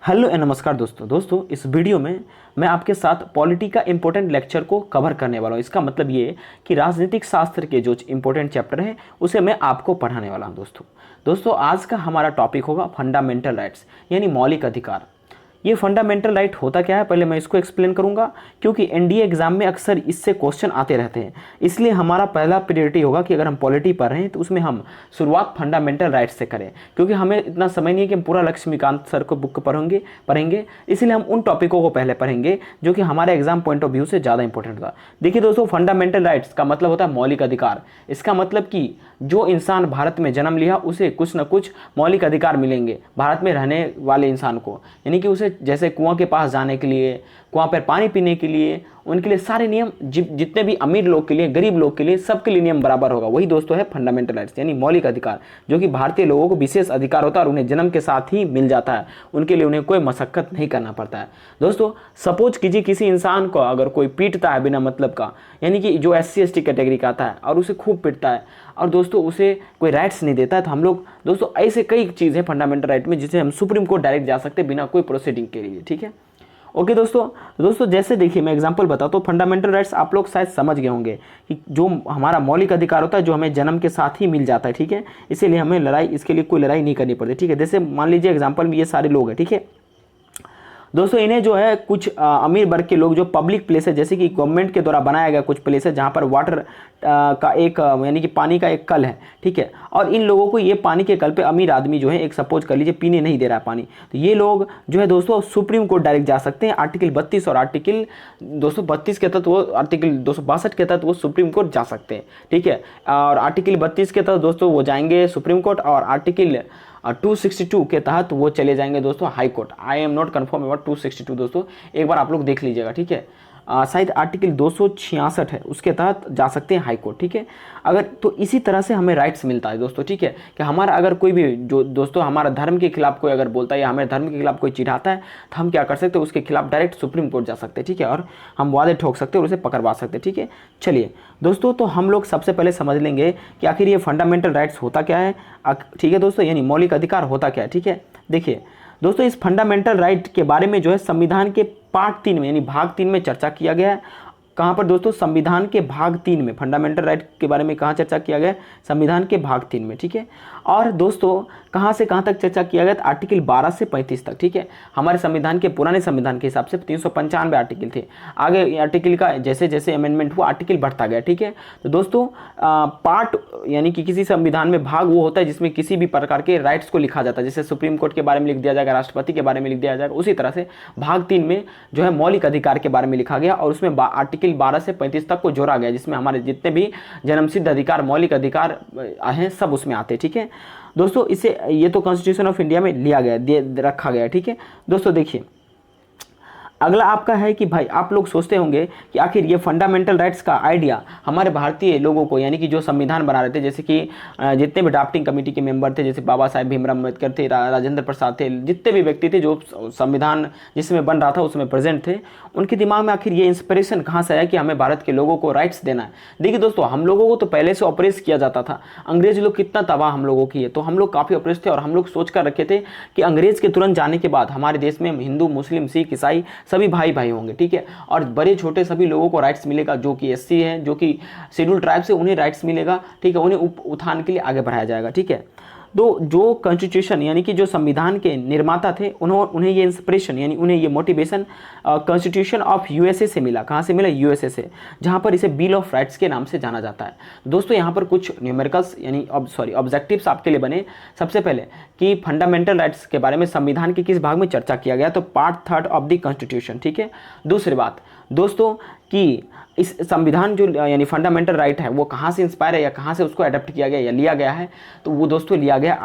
Hello and नमस्कार दोस्तों इस वीडियो में मैं आपके साथ पॉलिटी का इंपॉर्टेंट लेक्चर को कवर करने वाला हूँ। इसका मतलब ये कि राजनीतिक शास्त्र के जो इंपॉर्टेंट चैप्टर हैं उसे मैं आपको पढ़ाने वाला हूँ। दोस्तों आज का हमारा टॉपिक होगा फंडामेंटल राइट्स यानी मौलिक अधिकार। ये फंडामेंटल राइट होता क्या है पहले मैं इसको एक्सप्लेन करूंगा, क्योंकि एनडीए एग्जाम में अक्सर इससे क्वेश्चन आते रहते हैं। इसलिए हमारा पहला प्रायोरिटी होगा कि अगर हम पॉलिटी पढ़ रहे हैं तो उसमें हम शुरुआत फंडामेंटल राइट्स से करें, क्योंकि हमें इतना समय नहीं है कि हम पूरा लक्ष्मीकांत सर को बुक पढ़ेंगे। इसलिए हम उन टॉपिकों को पहले पढ़ेंगे जो कि हमारे एग्जाम पॉइंट ऑफ व्यू से ज़्यादा इंपॉर्टेंट होगा। देखिए दोस्तों, फंडामेंटल राइट्स का मतलब होता है मौलिक अधिकार। इसका मतलब कि जो इंसान भारत में जन्म लिया उसे कुछ न कुछ मौलिक अधिकार मिलेंगे भारत में रहने वाले इंसान को, यानी कि उसे जैसे कुआं के पास जाने के लिए, कुआं पर पानी पीने के लिए, उनके लिए सारे नियम जितने भी अमीर लोग के लिए, गरीब लोग के लिए, सबके लिए नियम बराबर होगा। वही दोस्तों है फंडामेंटल राइट्स यानी मौलिक अधिकार, जो कि भारतीय लोगों को विशेष अधिकार होता है और उन्हें जन्म के साथ ही मिल जाता है। उनके लिए उन्हें कोई मशक्कत नहीं करना पड़ता है। दोस्तों सपोज कीजिए किसी इंसान को अगर कोई पीटता है बिना मतलब का, यानी कि जो SC/ST कैटेगरी का आता है और उसे खूब पीटता है और दोस्तों उसे कोई राइट्स नहीं देता है, तो हम लोग दोस्तों ऐसे कई चीज़ है फंडामेंटल राइट में जिसे हम सुप्रीम कोर्ट डायरेक्ट जा सकते हैं बिना कोई प्रोसीडिंग के लिए। ठीक है, ओके दोस्तों जैसे देखिए मैं एग्जांपल बताता हूँ। फंडामेंटल राइट्स आप लोग शायद समझ गए होंगे कि जो हमारा मौलिक अधिकार होता है जो हमें जन्म के साथ ही मिल जाता है। ठीक है, इसीलिए हमें इसके लिए कोई लड़ाई नहीं करनी पड़ती। ठीक है, जैसे मान लीजिए एग्जांपल में ये सारे लोग हैं। ठीक है दोस्तों, इन्हें जो है कुछ अमीर वर्ग के लोग जो पब्लिक प्लेस है, जैसे कि गवर्नमेंट के द्वारा बनाया गया कुछ प्लेस है जहाँ पर वाटर का एक यानी कि पानी का एक कल है। ठीक है, और इन लोगों को ये पानी के कल पे अमीर आदमी जो है एक सपोज कर लीजिए पीने नहीं दे रहा है पानी, तो ये लोग जो है दोस्तों सुप्रीम कोर्ट डायरेक्ट जा सकते हैं। आर्टिकल 32 और आर्टिकल 232 के तहत वो, आर्टिकल 262 के तहत वो सुप्रीम कोर्ट जा सकते हैं। ठीक है, और आर्टिकल 32 के तहत दोस्तों वो जाएंगे सुप्रीम कोर्ट, और आर्टिकल 262 के तहत वो चले जाएंगे दोस्तों high court. I am not confirm about 262 दोस्तों, एक बार आप लोग देख लीजिएगा। ठीक है, शायद आर्टिकल 266 है उसके तहत जा सकते हैं हाई कोर्ट। ठीक है, अगर तो इसी तरह से हमें राइट्स मिलता है दोस्तों। ठीक है, कि हमारा अगर कोई भी जो दोस्तों हमारा धर्म के खिलाफ कोई अगर बोलता है या हमें धर्म के खिलाफ कोई चिढ़ाता है, तो हम क्या कर सकते हैं, उसके खिलाफ डायरेक्ट सुप्रीम कोर्ट जा सकते हैं। ठीक है, और हम वादे ठोक सकते हैं और उसे पकड़वा सकते हैं। ठीक है, चलिए दोस्तों, तो हम लोग सबसे पहले समझ लेंगे कि आखिर ये फंडामेंटल राइट्स होता क्या है। ठीक है दोस्तों, यानी मौलिक अधिकार होता क्या है। ठीक है, देखिए दोस्तों इस फंडामेंटल राइट के बारे में जो है संविधान के पार्ट 3 में यानी भाग 3 में चर्चा किया गया है। कहाँ पर दोस्तों, संविधान के भाग 3 में फंडामेंटल राइट के बारे में कहाँ चर्चा किया गया है, संविधान के भाग 3 में। ठीक है, और दोस्तों कहाँ से कहाँ तक चर्चा किया गया, आर्टिकल 12 से 35 तक। ठीक है, हमारे संविधान के पुराने संविधान के हिसाब से 395 आर्टिकल थे। आगे आर्टिकल का जैसे जैसे अमेंडमेंट हुआ आर्टिकल बढ़ता गया। ठीक है, तो दोस्तों पार्ट यानी कि किसी संविधान में भाग वो होता है जिसमें किसी भी प्रकार के राइट्स को लिखा जाता है। जैसे सुप्रीम कोर्ट के बारे में लिख दिया जाएगा, राष्ट्रपति के बारे में लिख दिया जाएगा, उसी तरह से भाग 3 में जो है मौलिक अधिकार के बारे में लिखा गया और उसमें आर्टिकल 12 से 35 तक को जोड़ा गया, जिसमें हमारे जितने भी जन्मसिद्ध अधिकार मौलिक अधिकार हैं सब उसमें आते हैं। ठीक है दोस्तों, इसे ये तो कॉन्स्टिट्यूशन ऑफ इंडिया में लिया गया, रखा गया। ठीक है दोस्तों, देखिए अगला आपका है कि भाई आप लोग सोचते होंगे कि आखिर ये फंडामेंटल राइट्स का आइडिया हमारे भारतीय लोगों को, यानी कि जो संविधान बना रहे थे, जैसे कि जितने भी ड्राफ्टिंग कमेटी के मेंबर थे, जैसे बाबा साहेब भीमराव अम्बेडकर थे, राजेंद्र प्रसाद थे, जितने भी व्यक्ति थे जो संविधान जिसमें बन रहा था उसमें प्रेजेंट थे, उनके दिमाग में आखिर ये इंस्पिरेशन कहाँ से आया कि हमें भारत के लोगों को राइट्स देना है। देखिए दोस्तों, हम लोगों को तो पहले से ऑपरेस किया जाता था। अंग्रेज लोग कितना तबाह हम लोगों की है, तो हम लोग काफ़ी ऑपरेस थे और हम लोग सोच कर रखे थे कि अंग्रेज के तुरंत जाने के बाद हमारे देश में हिंदू, मुस्लिम, सिख, ईसाई सभी भाई भाई होंगे। ठीक है, और बड़े छोटे सभी लोगों को राइट्स मिलेगा, जो कि SC है, जो कि शेड्यूल ट्राइब से, उन्हें राइट्स मिलेगा। ठीक है, उन्हें उत्थान के लिए आगे बढ़ाया जाएगा। ठीक है, तो जो कॉन्स्टिट्यूशन यानी कि जो संविधान के निर्माता थे उन्हें ये इंस्पिरेशन यानी उन्हें ये मोटिवेशन कॉन्स्टिट्यूशन ऑफ USA से मिला। कहाँ से मिला, USA से, जहाँ पर इसे बिल ऑफ राइट्स के नाम से जाना जाता है। दोस्तों यहाँ पर कुछ न्यूमेरिकल्स यानी ऑब्जेक्टिव्स आपके लिए बने। सबसे पहले कि फंडामेंटल राइट्स के बारे में संविधान के किस भाग में चर्चा किया गया, तो पार्ट 3 ऑफ द कॉन्स्टिट्यूशन। ठीक है, दूसरी बात दोस्तों कि इस संविधान जो यानी फंडामेंटल राइट है वो कहाँ से इंस्पायर है या कहाँ से उसको अडॉप्ट किया गया या लिया गया है, तो वो दोस्तों लिया गया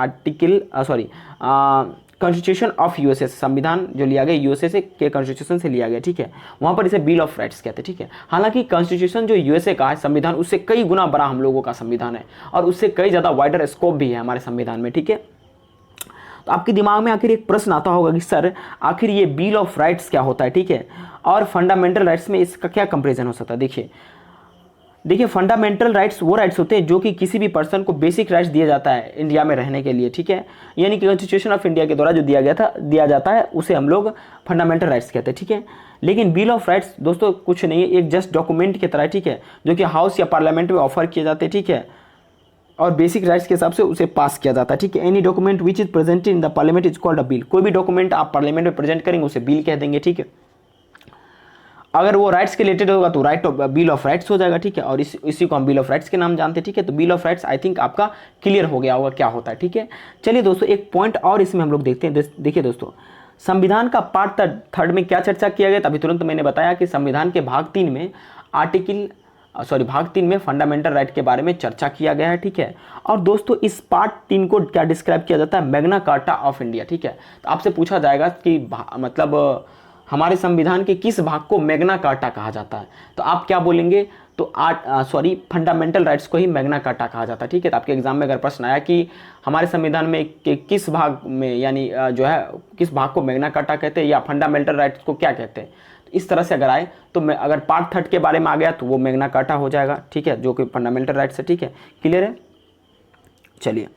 कॉन्स्टिट्यूशन ऑफ USA, संविधान जो लिया गया USA से के कॉन्स्टिट्यूशन से लिया गया। ठीक है, वहाँ पर इसे बिल ऑफ राइट्स कहते हैं। ठीक है, हालांकि कॉन्स्टिट्यूशन जो USA का है संविधान, उससे कई गुना बड़ा हम लोगों का संविधान है और उससे कई ज़्यादा वाइडर स्कोप भी है हमारे संविधान में। ठीक है, तो आपके दिमाग में आखिर एक प्रश्न आता होगा कि सर आखिर ये बिल ऑफ राइट्स क्या होता है। ठीक है, और फंडामेंटल राइट्स में इसका क्या कंपेरिजन हो सकता है। देखिए देखिए फंडामेंटल राइट्स वो राइट्स होते हैं जो कि किसी भी पर्सन को बेसिक राइट्स दिया जाता है इंडिया में रहने के लिए, ठीक है, यानी कि कॉन्स्टिट्यूशन ऑफ इंडिया के द्वारा जो दिया जाता है उसे हम लोग फंडामेंटल राइट्स कहते हैं, ठीक है। लेकिन बिल ऑफ राइट्स दोस्तों कुछ नहीं है, एक जस्ट डॉक्यूमेंट की तरह है, ठीक है, जो कि हाउस या पार्लियामेंट में ऑफर किए जाते हैं, ठीक है, और बेसिक राइट्स के हिसाब से उसे पास किया जाता है, ठीक है। Any document which is presented in the parliament is called a bill. कोई भी डॉक्यूमेंट आप पार्लियामेंट में प्रेजेंट करेंगे उसे बिल कह देंगे, ठीक है। अगर वो राइट्स के रिलेटेड होगा तो बिल ऑफ राइट्स हो जाएगा, ठीक है, और इसी को हम बिल ऑफ राइट्स के नाम जानते हैं, ठीक है। तो bill of rights I think आपका क्लियर हो गया होगा क्या होता है, ठीक है। चलिए दोस्तों एक पॉइंट और इसमें हम लोग देखते हैं। देखिए दोस्तों संविधान का पार्ट थर्ड में क्या चर्चा किया गया, तभी तुरंत मैंने बताया कि संविधान के भाग 3 में भाग 3 में फंडामेंटल राइट के बारे में चर्चा किया गया है, ठीक है। और दोस्तों इस पार्ट 3 को क्या डिस्क्राइब किया जाता है, मैग्ना कार्टा ऑफ इंडिया, ठीक है। तो आपसे पूछा जाएगा कि मतलब हमारे संविधान के किस भाग को मैग्ना कार्टा कहा जाता है, तो आप क्या बोलेंगे, तो फंडामेंटल राइट्स को ही मैग्ना कार्टा कहा जाता है, ठीक है। तो आपके एग्जाम में अगर प्रश्न आया कि हमारे संविधान में किस भाग में यानी जो है किस भाग को मैग्ना कार्टा कहते हैं या फंडामेंटल राइट्स को क्या कहते हैं, तो इस तरह से अगर आए तो मैं अगर पार्ट 3 के बारे में आ गया तो वो मैग्ना कार्टा हो जाएगा, ठीक है, जो कि फंडामेंटल राइट्स है, ठीक है, क्लियर है। चलिए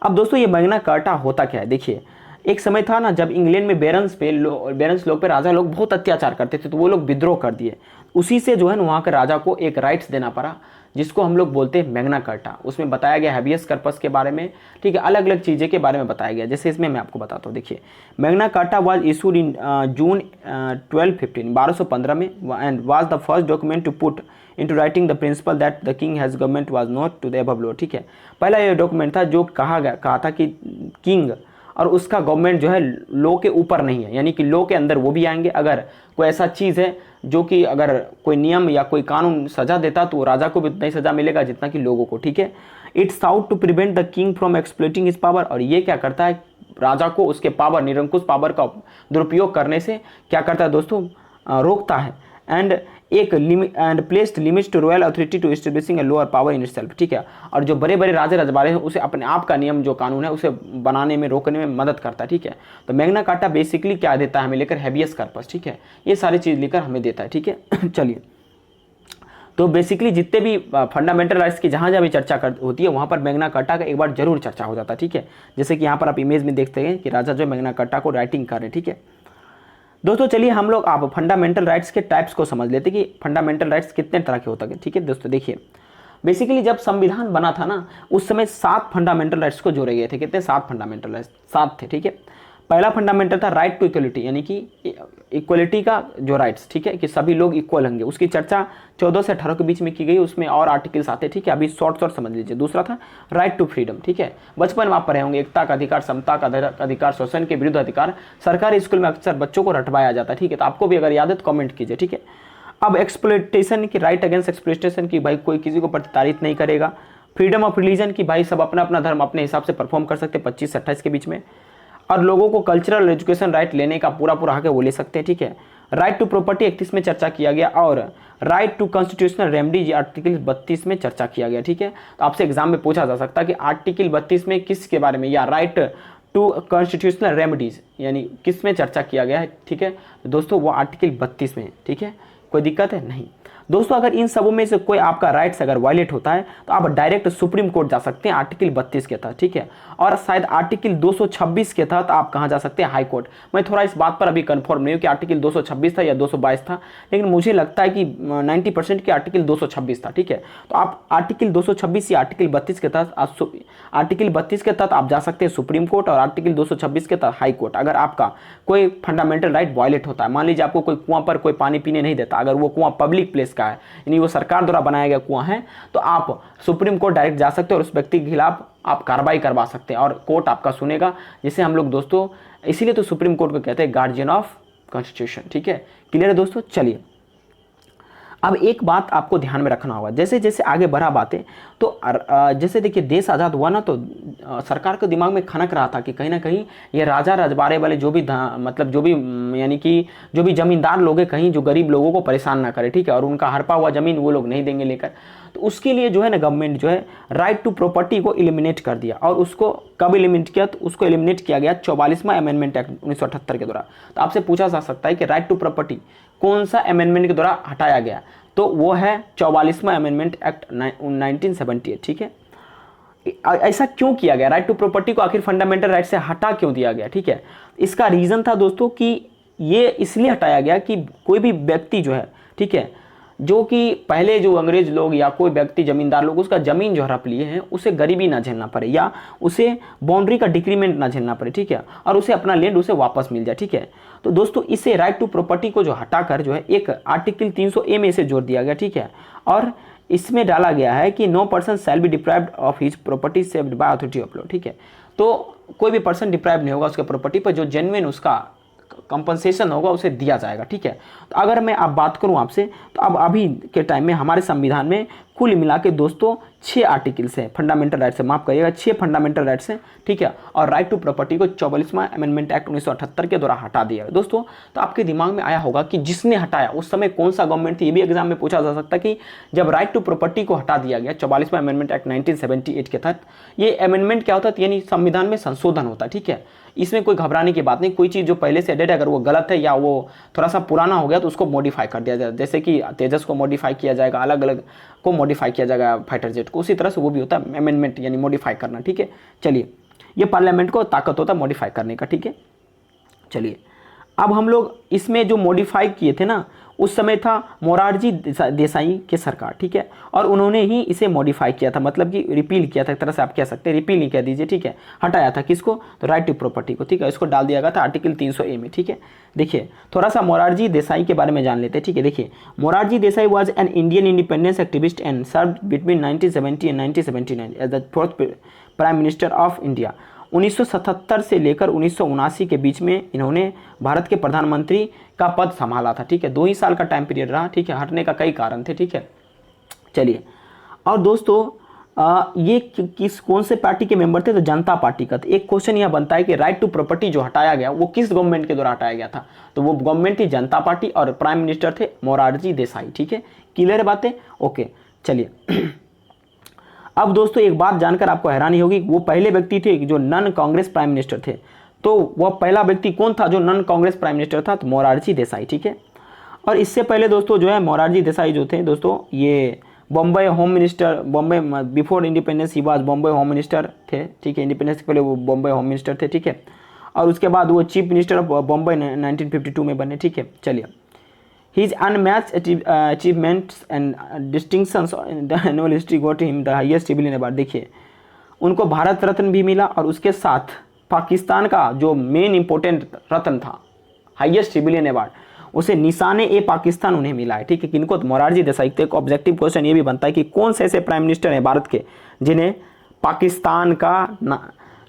अब दोस्तों ये मैग्ना कार्टा होता क्या है, देखिए एक समय था ना जब इंग्लैंड में बेरन्स लोग पे राजा लोग बहुत अत्याचार करते थे, तो वो लोग विद्रोह कर दिए। उसी से जो है ना वहाँ के राजा को एक राइट्स देना पड़ा जिसको हम लोग बोलते हैं मैग्ना कार्टा। उसमें बताया गया हैबियस कर्पस के बारे में, ठीक है, अलग अलग चीज़ें के बारे में बताया गया। जैसे इसमें मैं आपको बताता हूँ, देखिए Magna Carta was issued in June 1215 में and was the first document to put into writing the principle that the king his government was not to the above law, ठीक है। पहला ये डॉक्यूमेंट था जो कहा था कि किंग और उसका गवर्नमेंट जो है लॉ के ऊपर नहीं है, यानी कि लॉ के अंदर वो भी आएंगे। अगर कोई ऐसा चीज़ है जो कि अगर कोई नियम या कोई कानून सजा देता तो राजा को भी उतना ही सजा मिलेगा जितना कि लोगों को, ठीक है। It's out to prevent the king from exploiting his power, और ये क्या करता है, राजा को उसके पावर निरंकुश पावर का दुरुपयोग करने से क्या करता है दोस्तों, रोकता है। And placed limits to royal authority to establishing a lower power in itself, ठीक है। और जो बड़े बड़े राजे रजवाड़े हैं उसे अपने आप का नियम जो कानून है उसे बनाने में रोकने में मदद करता है, ठीक है। तो मैग्ना कार्टा बेसिकली क्या देता है हमें लेकर, हैबियस कार्पस, ठीक है, ये सारी चीज़ लेकर हमें देता है, ठीक है। चलिए तो बेसिकली जितने भी फंडामेंटल राइट्स की जहाँ जहाँ भी चर्चा होती है वहाँ पर मैग्ना कार्टा का एक बार जरूर चर्चा हो जाता है, ठीक है। जैसे कि यहाँ पर आप इमेज में देखते हैं कि राजा जो मैग्ना कार्टा को राइटिंग कर रहे हैं, ठीक है। दोस्तों चलिए हम लोग आप फंडामेंटल राइट्स के टाइप्स को समझ लेते कि फंडामेंटल राइट्स कितने तरह के होते हैं, ठीक है दोस्तों। देखिए बेसिकली जब संविधान बना था ना उस समय 7 फंडामेंटल राइट्स को जोड़े गए थे। कितने? 7 फंडामेंटल राइट्स, 7 थे, ठीक है। पहला फंडामेंटल था राइट टू इक्वलिटी, यानी कि इक्वलिटी का जो राइट्स, ठीक है, कि सभी लोग इक्वल होंगे। उसकी चर्चा 14 से 18 के बीच में की गई, उसमें और आर्टिकल्स आते, ठीक है, अभी शॉर्ट समझ लीजिए। दूसरा था राइट टू फ्रीडम, ठीक है, बचपन में आप पढ़े होंगे, एकता का अधिकार, समता का अधिकार, शोषण के विरुद्ध अधिकार। सरकारी स्कूल में अक्सर बच्चों को रटवाया जाता है, ठीक है, तो आपको भी अगर याद है तो कमेंट कीजिए, ठीक है। अब एक्सप्लॉइटेशन की राइट अगेंस्ट एक्सप्लॉइटेशन की, भाई कोई किसी को प्रताड़ित नहीं करेगा। फ्रीडम ऑफ रिलीजन की, भाई सब अपना अपना धर्म अपने हिसाब से परफॉर्म कर सकते हैं 25 से 28 के बीच में। और लोगों को कल्चरल एजुकेशन राइट लेने का पूरा हक है, वो ले सकते हैं, ठीक है। राइट टू प्रॉपर्टी 31 में चर्चा किया गया, और right to constitutional remedy article 32 में चर्चा किया गया, ठीक है। तो आपसे एग्जाम में पूछा जा सकता है कि आर्टिकल 32 में किसके बारे में, या राइट टू कॉन्स्टिट्यूशनल रेमेडीज यानी किस में चर्चा किया गया है, ठीक है दोस्तों, वो आर्टिकल 32 में, ठीक है। कोई दिक्कत है? नहीं दोस्तों। अगर इन सबों में से कोई आपका राइट्स अगर वायलेट होता है तो आप डायरेक्ट सुप्रीम कोर्ट जा सकते हैं आर्टिकल 32 के तहत, ठीक है। और शायद आर्टिकल 226 के तहत आप कहाँ जा सकते हैं? High court. मैं थोड़ा इस बात पर अभी कंफर्म नहीं हूँ कि आर्टिकल 226 था या 222 था, लेकिन मुझे लगता है कि 90% की आर्टिकल 226 था, ठीक है। तो आप आर्टिकल 226 या आर्टिकल 32 के तहत आर्टिकल 32 के तहत आप जा सकते हैं सुप्रीम कोर्ट, और आर्टिकल 226 के तहत हाई कोर्ट। अगर आपका कोई फंडामेंटल राइट वायलेट होता है, मान लीजिए आपको कोई कुआं पर कोई पानी पीने नहीं देता, अगर वो कुआं पब्लिक प्लेस का है, यानी वो सरकार द्वारा बनाया गया कुआं है, तो आप सुप्रीम कोर्ट डायरेक्ट जा सकते हैं और उस व्यक्ति के खिलाफ आप कार्रवाई करवा सकते हैं और कोर्ट आपका सुनेगा, जिसे हम लोग दोस्तों इसीलिए तो सुप्रीम कोर्ट को कहते हैं गार्जियन ऑफ कॉन्स्टिट्यूशन, ठीक है। क्लियर है दोस्तों? चलिए अब एक बात आपको ध्यान में रखना होगा, जैसे जैसे आगे बढ़ा बातें तो जैसे देखिए देश आज़ाद हुआ ना, तो सरकार के दिमाग में खनक रहा था कि कहीं ना कहीं ये राजा रजवाड़े वाले जो भी मतलब जो भी यानी कि जो भी जमींदार लोग हैं कहीं जो गरीब लोगों को परेशान ना करे, ठीक है, और उनका हड़पा हुआ ज़मीन वो लोग नहीं देंगे लेकर। तो उसके लिए जो है ना गवर्नमेंट जो है राइट टू प्रॉपर्टी को एलिमिनेट कर दिया, और उसको कब एलिमिनेट किया? तो उसको एलिमिनेट किया गया 44वां अमेंडमेंट एक्ट 1978 के द्वारा। तो आपसे पूछा जा सकता है कि राइट टू प्रॉपर्टी कौन सा अमेंडमेंट के द्वारा हटाया गया? तो वो है 44वां अमेंडमेंट एक्ट 1978, ठीक है। ऐसा क्यों किया गया, राइट टू प्रॉपर्टी को आखिर फंडामेंटल राइट से हटा क्यों दिया गया, ठीक है। इसका रीज़न था दोस्तों कि ये इसलिए हटाया गया कि कोई भी व्यक्ति जो है, ठीक है, जो कि पहले जो अंग्रेज लोग या कोई व्यक्ति जमींदार लोग उसका ज़मीन जो हड़प लिए हैं उसे गरीबी ना झेलना पड़े या उसे बाउंड्री का डिक्रीमेंट ना झेलना पड़े, ठीक है, और उसे अपना लैंड उसे वापस मिल जाए, ठीक है। तो दोस्तों इसे राइट टू प्रॉपर्टी को जो हटाकर जो है एक आर्टिकल 300A में इसे जोड़ दिया गया, ठीक है। और इसमें डाला गया है कि no person shall be deprived of his property saved by authority of law, ठीक है। तो कोई भी पर्सन डिप्राइव नहीं होगा उसके प्रॉपर्टी पर, जो जेन्युइन उसका कंपनसेशन होगा उसे दिया जाएगा, ठीक है। तो अगर मैं अब बात करूं आपसे, तो अब अभी के टाइम में हमारे संविधान में कुल मिला के दोस्तों 6 आर्टिकल्स हैं फंडामेंटल राइट्स से, माफ करिएगा 6 फंडामेंटल राइट्स हैं, ठीक है। और राइट टू प्रॉपर्टी को 44वां अमेंडमेंट एक्ट 1978 के द्वारा हटा दिया है दोस्तों। तो आपके दिमाग में आया होगा कि जिसने हटाया उस समय कौन सा गवर्नमेंट थी, ये भी एग्जाम में पूछा जा सकता है कि जब राइट टू प्रॉपर्टी को हटा दिया गया 44वां अमेंडमेंट एक्ट 1978 के तहत, ये अमेंडमेंट क्या होता है, यानी संविधान में संशोधन होता है, ठीक है। इसमें कोई घबराने की बात नहीं, कोई चीज़ जो पहले से डेट है अगर वो गलत है या वो थोड़ा सा पुराना हो गया तो उसको मॉडिफाई कर दिया जाएगा, जैसे कि तेजस को मॉडिफाई किया जाएगा, अलग अलग को मॉडिफाई किया जाएगा फाइटर जेट को, उसी तरह से वो भी होता है अमेंडमेंट यानी मॉडिफाई करना, ठीक है। चलिए, ये पार्लियामेंट को ताकत होता है मॉडिफाई करने का, ठीक है। चलिए, अब हम लोग इसमें जो मॉडिफाई किए थे ना, उस समय था मोरारजी देसाई की सरकार, ठीक है, और उन्होंने ही इसे मॉडिफाई किया था, मतलब कि रिपील किया था, एक तरह से आप कह सकते हैं, रिपील नहीं कह दीजिए, ठीक है। हटाया था किसको, तो राइट टू प्रॉपर्टी को, ठीक है, इसको डाल दिया गया था आर्टिकल 300A में, ठीक है। देखिए थोड़ा सा मोरारजी देसाई के बारे में जान लेते हैं, ठीक है। देखिए, Morarji Desai was an Indian independence activist and served between 1970 and 1979 as the 4th prime minister of India. 1977 से लेकर 1979 के बीच में इन्होंने भारत के प्रधानमंत्री का पद संभाला था, ठीक है। 2 ही साल का टाइम पीरियड रहा, ठीक है। हटने का कई कारण थे, ठीक है। चलिए, और दोस्तों ये किस कौन से पार्टी के मेंबर थे, तो जनता पार्टी का। तो एक क्वेश्चन यह बनता है कि राइट टू प्रॉपर्टी जो हटाया गया वो किस गवर्नमेंट के द्वारा हटाया गया था, तो वो गवर्नमेंट थी जनता पार्टी और प्राइम मिनिस्टर थे मोरारजी देसाई, ठीक है। क्लियर बातें, ओके। चलिए, अब दोस्तों एक बात जानकर आपको हैरानी होगी, वो पहले व्यक्ति थे जो नॉन कांग्रेस प्राइम मिनिस्टर थे। तो वह पहला व्यक्ति कौन था जो नॉन कांग्रेस प्राइम मिनिस्टर था, तो मोरारजी देसाई, ठीक है। और इससे पहले दोस्तों जो है मोरारजी देसाई जो थे दोस्तों, ये Bombay home minister, Bombay before independence he was Bombay home minister थे, ठीक है। इंडिपेंडेंस से पहले वो बॉम्बे होम मिनिस्टर थे, ठीक है। और उसके बाद वो चीफ मिनिस्टर ऑफ बॉम्बे 1952 में बने, ठीक है। चलिए, His unmatched achievements and distinctions in the annual history got him the highest civilian award। देखिए, उनको भारत रत्न भी मिला और उसके साथ पाकिस्तान का जो मेन इंपॉर्टेंट रत्न था, हाईएस्ट सिविलियन अवार्ड, उसे निशाने ए पाकिस्तान उन्हें मिला है, ठीक है। किनको, तो मोरारजी देसाई। एक ऑब्जेक्टिव क्वेश्चन ये भी बनता है कि कौन से ऐसे प्राइम मिनिस्टर हैं भारत के जिन्हें पाकिस्तान का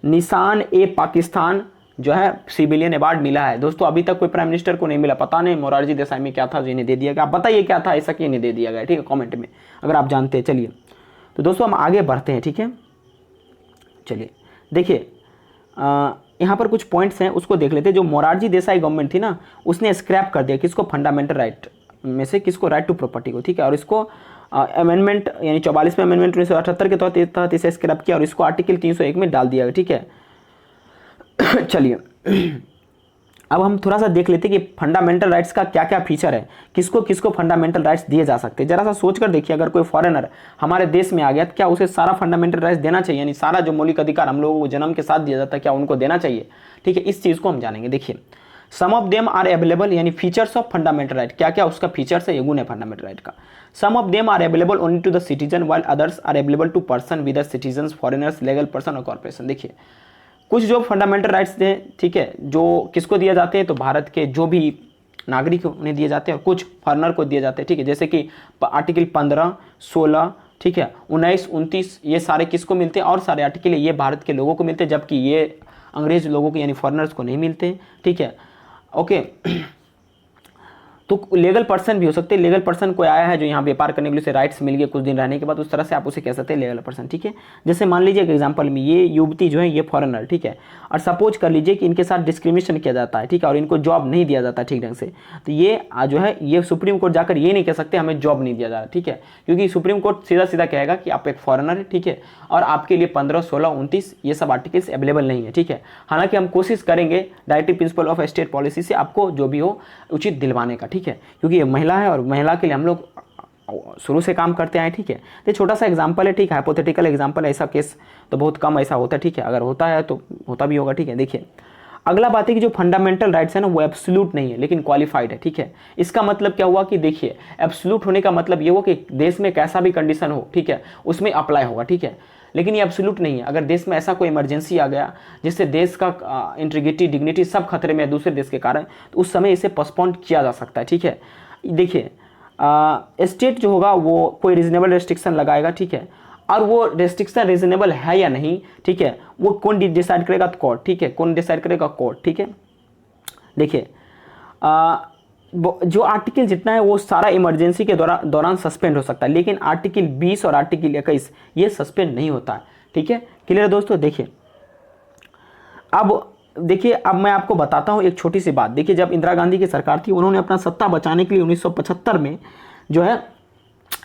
निशान ए पाकिस्तान जो है सिविलियन अवार्ड मिला है। दोस्तों अभी तक कोई प्राइम मिनिस्टर को नहीं मिला, पता नहीं मोरारजी देसाई में क्या था जो इन्हें दे दिया गया। आप बताइए क्या था ऐसा कि इन्हें दे दिया गया, ठीक है, कमेंट में अगर आप जानते हैं। चलिए, तो दोस्तों हम आगे बढ़ते हैं, ठीक है। चलिए, देखिए यहाँ पर कुछ पॉइंट्स हैं उसको देख लेते हैं। जो मोरारजी देसाई गवर्नमेंट थी ना, उसने स्क्रैप कर दिया किसको, फंडामेंटल राइट में से किसको, राइट टू प्रॉपर्टी को, ठीक है। और इसको अमेंडमेंट यानी 44वें अमेंडमेंट 1978 के तहत इसे स्क्रैप किया और इसको आर्टिकल 301 में डाल दिया गया, ठीक है। चलिए, अब हम थोड़ा सा देख लेते हैं कि फंडामेंटल राइट्स का क्या क्या फीचर है, किसको किसको फंडामेंटल राइट्स दिए जा सकते हैं। जरा सा सोच कर देखिए, अगर कोई फॉरेनर हमारे देश में आ गया तो क्या उसे सारा फंडामेंटल राइट्स देना चाहिए, यानी सारा जो मौलिक अधिकार हम लोगों को जन्म के साथ दिया जाता है क्या उनको देना चाहिए, ठीक है। इस चीज़ को हम जानेंगे। देखिए, सम ऑफ देम आर अवेलेबल, यानी फीचर्स ऑफ फंडामेंटल राइट, क्या क्या उसका फीचर्स है, ये गुण है फंडामेंटल राइट का। Some of them are available only to the citizen while others are available to person with citizen, foreigners, legal person और कॉर्पोरेशन। देखिए, कुछ जो फंडामेंटल राइट्स थे, ठीक है, जो किसको दिए जाते हैं, तो भारत के जो भी नागरिक उन्हें दिए जाते हैं और कुछ फॉरेनर को दिए जाते हैं, ठीक है। जैसे कि आर्टिकल 15, 16, ठीक है, 19, 29, ये सारे किसको मिलते हैं, और सारे आर्टिकल ये भारत के लोगों को मिलते हैं, जबकि ये अंग्रेज लोगों को यानी फॉरेनर्स को नहीं मिलते, ठीक है, ओके। तो लीगल पर्सन भी हो सकते हैं, लीगल पर्सन कोई आया है जो यहाँ व्यापार करने के लिए उसे राइट्स मिल गए कुछ दिन रहने के बाद, उस तरह से आप उसे कह सकते हैं लीगल पर्सन, ठीक है। जैसे मान लीजिए कि एग्जांपल में ये युवती जो है ये फॉरेनर, ठीक है, और सपोज कर लीजिए कि इनके साथ डिस्क्रिमिनेशन किया जाता है, ठीक है, और इनको जॉब नहीं दिया जाता ठीक ढंग से, तो ये जो है ये सुप्रीम कोर्ट जाकर ये नहीं कह सकते हमें जॉब नहीं दिया जा रहा, ठीक है, क्योंकि सुप्रीम कोर्ट सीधा सीधा कहेगा कि आप एक फॉरेनर है, ठीक है, और आपके लिए 15, 16, 29 ये सब आर्टिकल्स अवेलेबल नहीं है, ठीक है। हालांकि हम कोशिश करेंगे directive principle of state policy से आपको जो भी हो उचित दिलवाने का, ठीक है, क्योंकि ये महिला है और महिला के लिए हम लोग शुरू से काम करते आए, ठीक है। तो छोटा सा एग्जांपल है, ठीक है, हाइपोथेटिकल एग्जांपल, ऐसा केस तो बहुत कम ऐसा होता है, ठीक है, अगर होता है तो होता भी होगा, ठीक है। देखिए अगला बात है कि जो फंडामेंटल राइट्स है ना वो एब्सोल्यूट नहीं है लेकिन क्वालिफाइड है, ठीक है। इसका मतलब क्या हुआ कि देखिए एब्सोल्यूट होने का मतलब ये हुआ कि देश में कैसा भी कंडीशन हो, ठीक है, उसमें अप्लाई होगा, ठीक है, लेकिन ये एब्सोल्यूट नहीं है। अगर देश में ऐसा कोई इमरजेंसी आ गया जिससे देश का इंटीग्रिटी डिग्निटी सब खतरे में है दूसरे देश के कारण, तो उस समय इसे पोस्टपोन किया जा सकता है, ठीक है। देखिए स्टेट जो होगा वो कोई रीजनेबल रेस्ट्रिक्शन लगाएगा, ठीक है, और वो रेस्ट्रिक्शन रीजनेबल है या नहीं, ठीक है, वो कौन डिसाइड करेगा? कोर्ट, ठीक है, कौन डिसाइड करेगा? कोर्ट, ठीक है। देखिए जो आर्टिकल जितना है वो सारा इमरजेंसी के दौरान सस्पेंड हो सकता है, लेकिन आर्टिकल 20 और आर्टिकल 21 ये सस्पेंड नहीं होता है, ठीक है। क्लियर है दोस्तों? देखिए अब मैं आपको बताता हूँ एक छोटी सी बात। देखिए जब इंदिरा गांधी की सरकार थी उन्होंने अपना सत्ता बचाने के लिए 1975 में जो है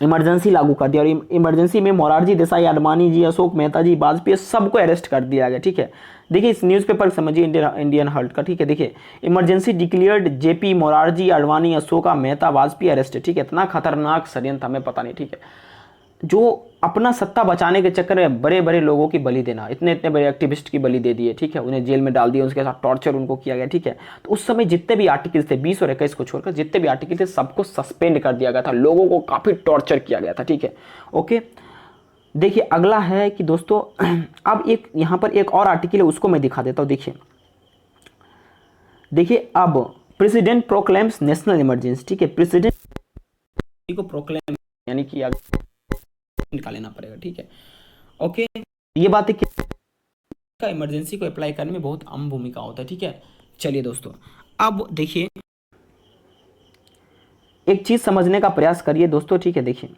इमरजेंसी लागू कर दिया, और इमरजेंसी में मोरारजी देसाई, आडवाणी जी, अशोक मेहता जी, वाजपेयी सबको अरेस्ट कर दिया गया, ठीक है। देखिए इस न्यूज़पेपर समझिए इंडियन हर्ट का, ठीक है। देखिए emergency declared, JP, Morarji, Advani, Ashoka, Mehta, Vajpayee arrest, ठीक है। इतना खतरनाक षड्यंत्र हमें पता नहीं, ठीक है, जो अपना सत्ता बचाने के चक्कर में बड़े बड़े लोगों की बलि देना, इतने इतने बड़े एक्टिविस्ट की बलि दे दिए, ठीक है, उन्हें जेल में डाल दिया, उसके साथ टॉर्चर उनको किया गया, ठीक है। तो उस समय जितने भी आर्टिकल्स थे 20 और 21 को छोड़कर जितने भी आर्टिकल थे सबको सस्पेंड कर दिया गया था, लोगों को काफ़ी टॉर्चर किया गया था, ठीक है। ओके, देखिए अगला है कि दोस्तों अब एक यहाँ पर एक और आर्टिकल है उसको मैं दिखा देता हूँ। देखिए अब प्रेसिडेंट प्रोक्लेम्स नेशनल इमरजेंसी, ठीक है, प्रेसिडेंट को प्रोक्लेम यानी कि निकाल लेना पड़ेगा, ठीक है। ओके, ये बात है कि इमरजेंसी को अप्लाई करने में बहुत अहम भूमिका होता है, ठीक है। चलिए दोस्तों अब देखिए एक चीज समझने का प्रयास करिए दोस्तों, ठीक है। देखिए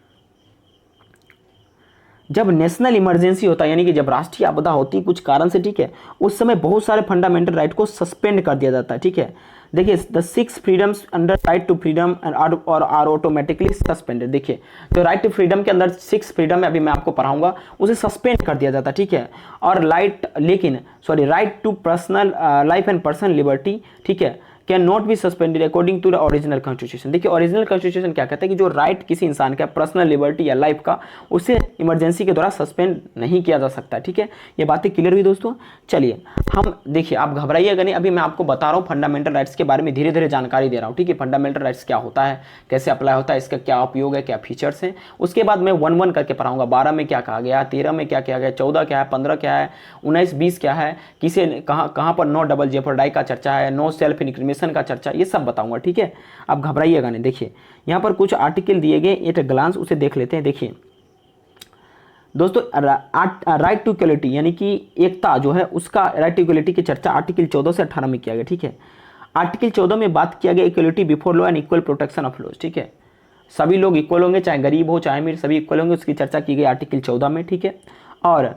जब नेशनल इमरजेंसी होता है यानी कि जब राष्ट्रीय आपदा होती है कुछ कारण से, ठीक है, उस समय बहुत सारे फंडामेंटल राइट को सस्पेंड कर दिया जाता है, ठीक है। देखिए the 6 freedoms under right to freedom और आर ऑटोमेटिकली सस्पेंडेड। देखिए तो राइट टू फ्रीडम के अंदर 6 फ्रीडम है, अभी मैं आपको पढ़ाऊंगा, उसे सस्पेंड कर दिया जाता है, ठीक है। और right to personal life and personal liberty, ठीक है, can not be suspended according to the original constitution. देखिए ओरिजिनल कॉन्स्टिट्यूशन क्या कहता है कि जो राइट किसी इंसान का पर्सनल लिबर्टी या लाइफ का, उसे इमरजेंसी के द्वारा सस्पेंड नहीं किया जा सकता, ठीक है। ये बातें क्लियर हुई दोस्तों? चलिए हम देखिए आप घबराइएगा नहीं, अभी मैं आपको बता रहा हूँ फंडामेंटल राइट्स के बारे में, धीरे धीरे जानकारी दे रहा हूँ, ठीक है। फंडामेंटल राइट्स क्या होता है, कैसे अप्लाई होता है, इसका क्या उपयोग है, क्या फीचर्स हैं, उसके बाद मैं 1-1 करके पढ़ाऊंगा। 12 में क्या कहा गया, 13 में क्या किया गया, 14 क्या है, 15 क्या है, 19, 20 क्या है, किसे कहाँ पर नो डबल जेफर्डाई का चर्चा है, नो सेल्फ इंक्रिमिनेशन का चर्चा, ये सब बताऊंगा, ठीक है। आप घबराइएगा नहीं। देखिए यहाँ पर कुछ आर्टिकल दिए गए, एट ग्लांस उसे देख लेते हैं। देखिए दोस्तों राइट टू इक्वलिटी यानी कि एकता जो है उसका, राइट टू इक्वलिटी की चर्चा आर्टिकल 14 से 18 में किया गया, ठीक है। आर्टिकल 14 में बात किया गया equality before law and equal protection of laws, ठीक है, सभी लोग इक्वल होंगे, चाहे गरीब हो चाहे अमीर, सभी इक्वल होंगे, उसकी चर्चा की गई आर्टिकल 14 में, ठीक है। और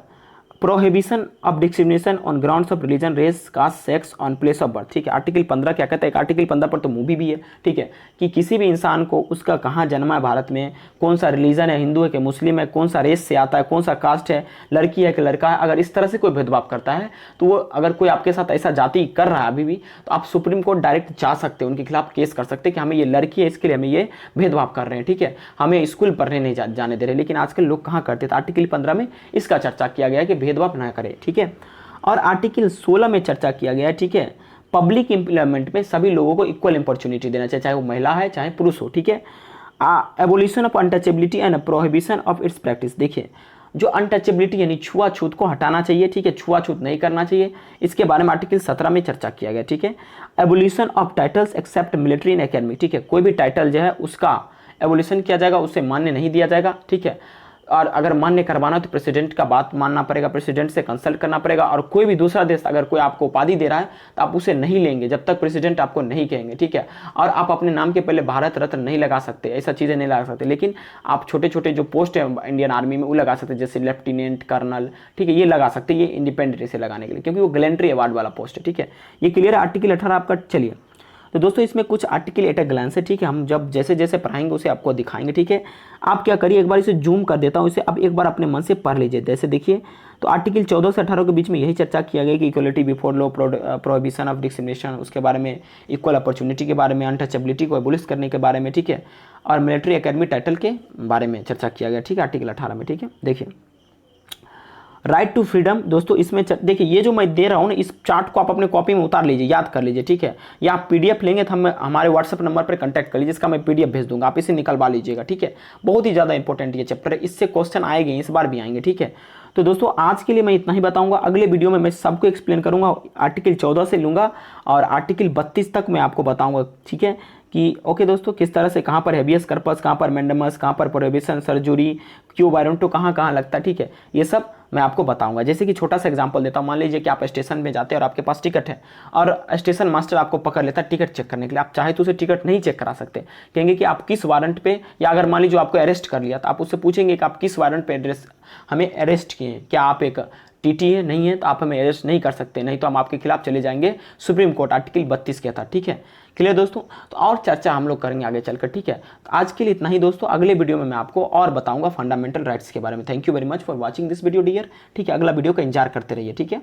prohibition of discrimination on grounds of religion, race, caste, sex, on place of birth, ठीक है। आर्टिकल 15 क्या कहता है, आर्टिकल 15 पर तो मूवी भी है, ठीक है, कि किसी भी इंसान को उसका कहाँ जन्मा है भारत में, कौन सा रिलीजन है, हिंदू है कि मुस्लिम है, कौन सा रेस से आता है, कौन सा कास्ट है, लड़की है कि लड़का है, अगर इस तरह से कोई भेदभाव करता है तो वो, अगर कोई आपके साथ ऐसा जाति कर रहा है अभी भी, तो आप सुप्रीम कोर्ट डायरेक्ट जा सकते हैं, उनके खिलाफ केस कर सकते हैं कि हमें ये लड़की है इसके लिए हमें ये भेदभाव कर रहे हैं, ठीक है, हमें स्कूल पढ़ने नहीं जाने दे रहे। लेकिन आजकल लोग कहाँ करते थे, आर्टिकल 15 में इसका चर्चा किया गया कि भेदभाव ना करें, ठीक है। और आर्टिकल 16 में चर्चा किया गया है, ठीक है, पब्लिक एम्प्लॉयमेंट में सभी लोगों को इक्वल अपॉर्चुनिटी देना चाहिए, चाहे वो महिला है चाहे पुरुष हो, ठीक है। Abolition of untouchability and prohibition of its practice. देखिए जो अनटचेबिलिटी यानी छुआछूत को हटाना चाहिए, ठीक है, छुआछूत नहीं करना चाहिए, इसके बारे में आर्टिकल 17 में चर्चा किया गया, ठीक है। Abolition of titles except military and academy, ठीक है, कोई भी टाइटल जो है उसका एबोलिशन किया जाएगा, उसे मान्य नहीं दिया जाएगा, ठीक है। और अगर मान्य करवाना तो प्रेसिडेंट का बात मानना पड़ेगा, प्रेसिडेंट से कंसल्ट करना पड़ेगा, और कोई भी दूसरा देश अगर कोई आपको उपाधि दे रहा है तो आप उसे नहीं लेंगे जब तक प्रेसिडेंट आपको नहीं कहेंगे, ठीक है। और आप अपने नाम के पहले भारत रत्न नहीं लगा सकते, ऐसा चीज़ें नहीं लगा सकते, लेकिन आप छोटे छोटे जो पोस्ट है इंडियन आर्मी में वो लगा सकते, जैसे लेफ्टिनेंट, कर्नल, ठीक है, ये लगा सकते, ये इंडिपेंडेंट से लगाने के लिए, क्योंकि वो गैलेंट्री अवार्ड वाला पोस्ट है, ठीक है। ये क्लियर है आर्टिकल 18 आपका। चलिए तो दोस्तों इसमें कुछ आर्टिकल एट अ ग्लांस है, ठीक है। हम जब जैसे जैसे पढ़ाएंगे उसे आपको दिखाएंगे, ठीक है। आप क्या करिए, एक बार इसे जूम कर देता हूँ, इसे अब एक बार अपने मन से पढ़ लीजिए। जैसे देखिए, तो आर्टिकल 14 से 18 के बीच में यही चर्चा किया गया कि equality before law, prohibition of discrimination, उसके बारे में इक्वल अपॉर्चुनिटी के बारे में, अनटचेबिलिटी को एबोलिश करने के बारे में, ठीक है, और मिलिट्री एकेडमी टाइटल के बारे में चर्चा किया गया, ठीक है, आर्टिकल 18 में, ठीक है। देखिए राइट टू फ्रीडम, दोस्तों इसमें देखिए ये जो मैं दे रहा हूँ ना, इस चार्ट को आप अपने कॉपी में उतार लीजिए, याद कर लीजिए, ठीक है। या आप पीडीएफ लेंगे तो हम हमारे व्हाट्सएप नंबर पर कंटैक्ट कर लीजिए, इसका मैं पीडीएफ भेज दूंगा, आप इसे निकलवा लीजिएगा, ठीक है। बहुत ही ज़्यादा इंपॉर्टेंट ये चैप्टर है, इससे क्वेश्चन आएंगे, इस बार भी आएंगे, ठीक है। तो दोस्तों आज के लिए मैं इतना ही बताऊंगा, अगले वीडियो में मैं सबको एक्सप्लेन करूंगा, आर्टिकल 14 से लूंगा और आर्टिकल 32 तक मैं आपको बताऊंगा, ठीक है। कि ओके दोस्तों, किस तरह से कहाँ पर हेबियस कर्पस, कहाँ पर मैंडेमस, कहाँ पर प्रोहिबिशन, सर्जरी, क्यू वारंटो कहाँ कहाँ लगता है, ठीक है। ये सब मैं आपको बताऊंगा। जैसे कि छोटा सा एग्जांपल देता हूँ, मान लीजिए कि आप स्टेशन में जाते हैं और आपके पास टिकट है और स्टेशन मास्टर आपको पकड़ लेता है टिकट चेक करने के लिए। आप चाहे तो उसे टिकट नहीं चेक करा सकते, कहेंगे कि आप किस वारंट पे, या अगर मान लीजिए आपको अरेस्ट कर लिया तो आप उससे पूछेंगे कि आप किस वारंट पे हमें अरेस्ट किए हैं, क्या आप एक टीटी है, नहीं है तो आप हमें अरेस्ट नहीं कर सकते, नहीं तो हम आपके खिलाफ चले जाएंगे सुप्रीम कोर्ट, आर्टिकल 32 के था, ठीक है। क्लियर दोस्तों, तो और चर्चा हम लोग करेंगे आगे चलकर, ठीक है। तो आज के लिए इतना ही दोस्तों, अगले वीडियो में मैं आपको और बताऊंगा फंडामेंटल राइट्स के बारे में। Thank you very much for watching this video dear, ठीक है। अगला वीडियो का इंतजार करते रहिए, ठीक है।